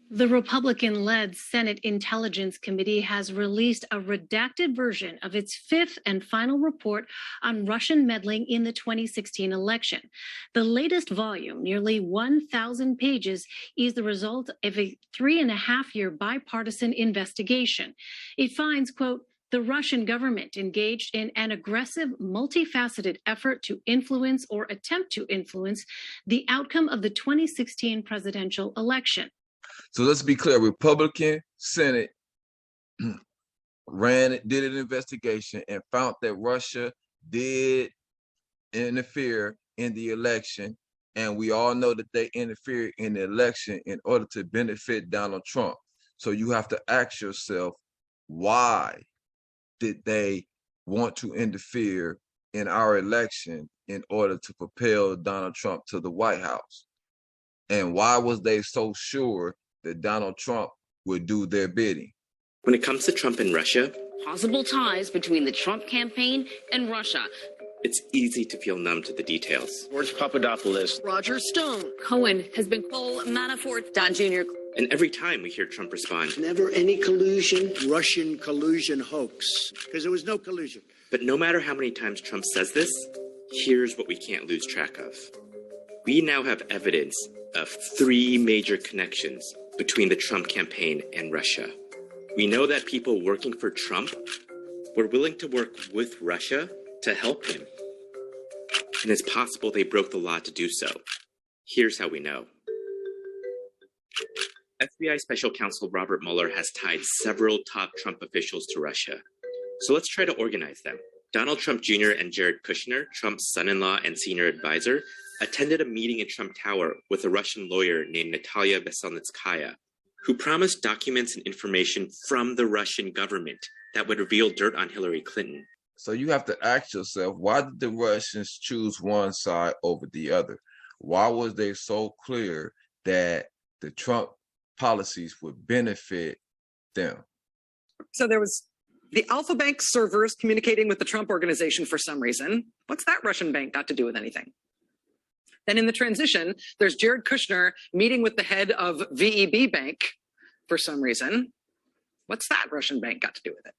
The Republican-led Senate Intelligence Committee has released a redacted version of its fifth and final report on Russian meddling in the 2016 election. The latest volume, nearly 1,000 pages, is the result of a 3.5-year bipartisan investigation. It finds, quote, the Russian government engaged in an aggressive, multifaceted effort to influence or attempt to influence the outcome of the 2016 presidential election. So let's be clear, Republican Senate did an investigation and found that Russia did interfere in the election. And we all know that they interfered in the election in order to benefit Donald Trump. So you have to ask yourself, why did they want to interfere in our election in order to propel Donald Trump to the White House? And why was they so sure that Donald Trump would do their bidding? When it comes to Trump and Russia, possible ties between the Trump campaign and Russia. It's easy to feel numb to the details. George Papadopoulos, Roger Stone, Cohen has been Paul Manafort, Don Jr. And every time we hear Trump respond, never any collusion, Russian collusion hoax, because there was no collusion. But no matter how many times Trump says this, here's what we can't lose track of. We now have evidence of 3 major connections between the Trump campaign and Russia. We know that people working for Trump were willing to work with Russia to help him. And it's possible they broke the law to do so. Here's how we know. FBI Special Counsel Robert Mueller has tied several top Trump officials to Russia. So let's try to organize them. Donald Trump Jr. and Jared Kushner, Trump's son-in-law and senior advisor, attended a meeting in Trump Tower with a Russian lawyer named Natalia Veselnitskaya, who promised documents and information from the Russian government that would reveal dirt on Hillary Clinton. So you have to ask yourself, why did the Russians choose one side over the other? Why was they so clear that the Trump policies would benefit them? So there was the Alpha Bank servers communicating with the Trump organization for some reason. What's that Russian bank got to do with anything? Then in the transition, there's Jared Kushner meeting with the head of VEB Bank for some reason. What's that Russian bank got to do with it?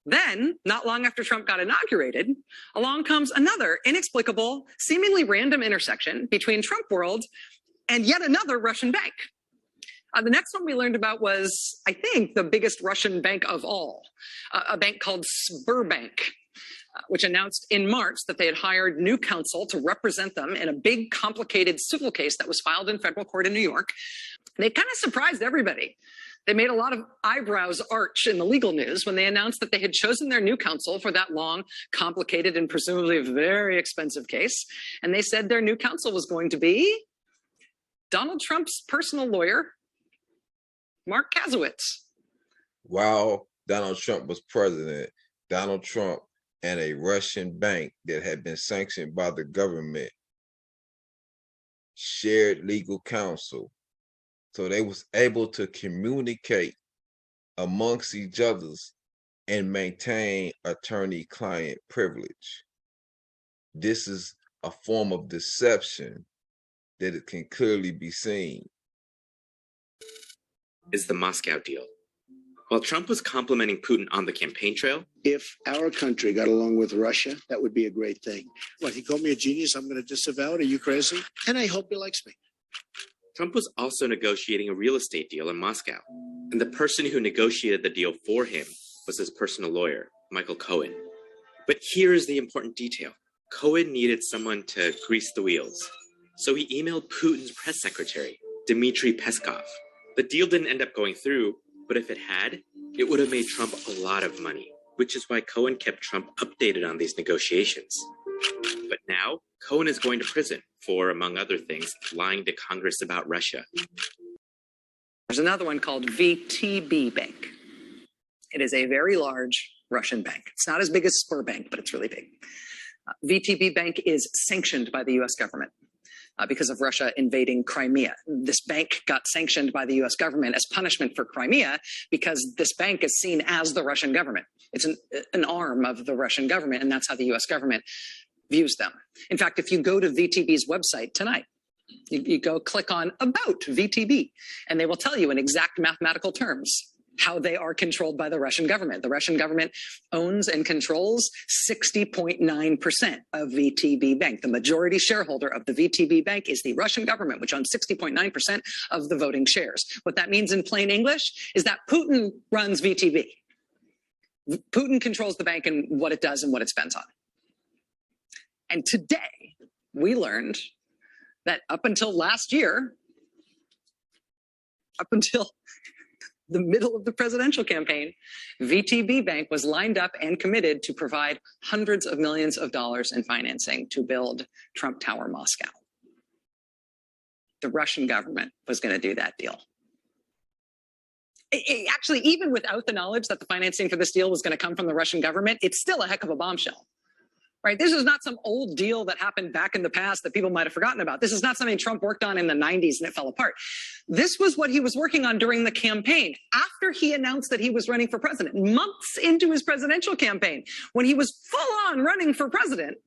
Then, not long after Trump got inaugurated, along comes another inexplicable, seemingly random intersection between Trump world and yet another Russian bank. The next one we learned about was, I think, the biggest Russian bank of all, a bank called Sberbank, which announced in March that they had hired new counsel to represent them in a big, complicated civil case that was filed in federal court in New York. They kind of surprised everybody. They made a lot of eyebrows arch in the legal news when they announced that they had chosen their new counsel for that long, complicated, and presumably very expensive case. And they said their new counsel was going to be Donald Trump's personal lawyer, Mark Kasowitz. While Donald Trump was president, Donald Trump and a Russian bank that had been sanctioned by the government shared legal counsel. So they was able to communicate amongst each others and maintain attorney-client privilege. This is a form of deception that it can clearly be seen. Is the Moscow deal. While Trump was complimenting Putin on the campaign trail, If our country got along with Russia, that would be a great thing. What, he called me a genius? I'm going to disavow it? Are you crazy? And I hope he likes me. Trump was also negotiating a real estate deal in Moscow. And the person who negotiated the deal for him was his personal lawyer, Michael Cohen. But here is the important detail. Cohen needed someone to grease the wheels. So he emailed Putin's press secretary, Dmitry Peskov. The deal didn't end up going through, but if it had, it would have made Trump a lot of money, which is why Cohen kept Trump updated on these negotiations. But now, Cohen is going to prison for, among other things, lying to Congress about Russia. There's another one called VTB Bank. It is a very large Russian bank. It's not as big as Sberbank, but it's really big. VTB Bank is sanctioned by the U.S. government because of Russia invading Crimea. This bank got sanctioned by the U.S. government as punishment for Crimea because this bank is seen as the Russian government. It's an arm of the Russian government, and that's how the U.S. government views them. In fact, if you go to VTB's website tonight, You go click on About VTB, and they will tell you in exact mathematical terms how they are controlled by the Russian government. The Russian government owns and controls 60.9% of VTB Bank. The majority shareholder of the VTB Bank is the Russian government, which owns 60.9% of the voting shares. What that means in plain English is that Putin runs VTB. Putin controls the bank and what it does and what it spends on. And today, we learned that up until last year, up until the middle of the presidential campaign, VTB Bank was lined up and committed to provide hundreds of millions of dollars in financing to build Trump Tower Moscow. The Russian government was going to do that deal. Actually, even without the knowledge that the financing for this deal was going to come from the Russian government, it's still a heck of a bombshell. Right? This is not some old deal that happened back in the past that people might have forgotten about. This is not something Trump worked on in the 90s and it fell apart. This was what he was working on during the campaign, after he announced that he was running for president, months into his presidential campaign. When he was full on running for president,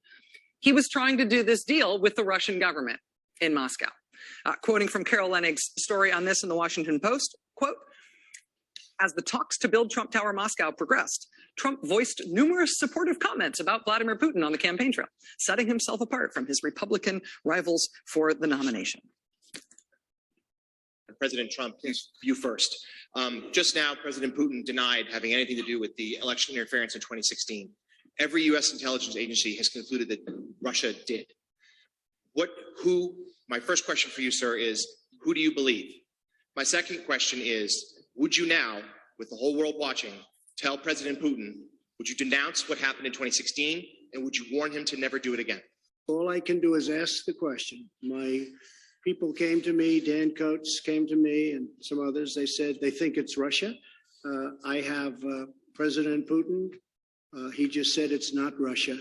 he was trying to do this deal with the Russian government in Moscow. Quoting from Carol Lenig's story on this in the Washington Post, quote, "As the talks to build Trump Tower Moscow progressed, Trump voiced numerous supportive comments about Vladimir Putin on the campaign trail, setting himself apart from his Republican rivals for the nomination." President Trump, please, you first. Just now, President Putin denied having anything to do with the election interference in 2016. Every U.S. intelligence agency has concluded that Russia did. My first question for you, sir, is who do you believe? My second question is, would you now, with the whole world watching, tell President Putin, would you denounce what happened in 2016, and would you warn him to never do it again? All I can do is ask the question. My people came to me, Dan Coates came to me, and some others. They said they think it's Russia. I have President Putin. He just said it's not Russia.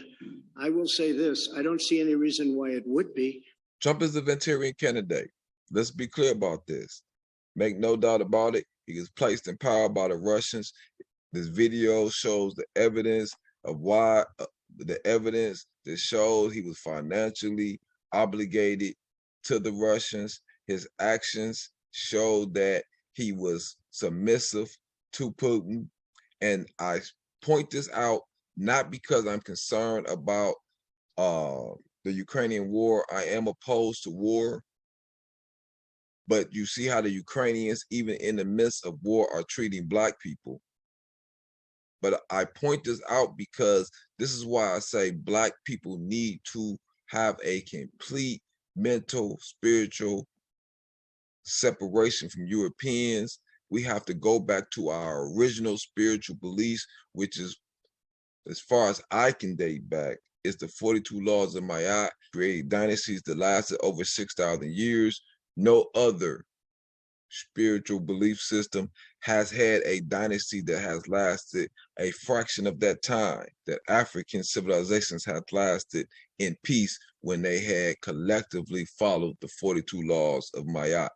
I will say this. I don't see any reason why it would be. Trump is the Manchurian candidate. Let's be clear about this. Make no doubt about it. He was placed in power by the Russians. This video shows the evidence of why, the evidence that shows he was financially obligated to the Russians. His actions showed that he was submissive to Putin. And I point this out not because I'm concerned about the Ukrainian war. I am opposed to war. But you see how the Ukrainians, even in the midst of war, are treating Black people. But I point this out because this is why I say Black people need to have a complete mental, spiritual separation from Europeans. We have to go back to our original spiritual beliefs, which is, as far as I can date back, is the 42 laws of Ma'at, created dynasties that lasted over 6,000 years. No other spiritual belief system has had a dynasty that has lasted a fraction of that time that African civilizations have lasted in peace when they had collectively followed the 42 laws of Ma'at.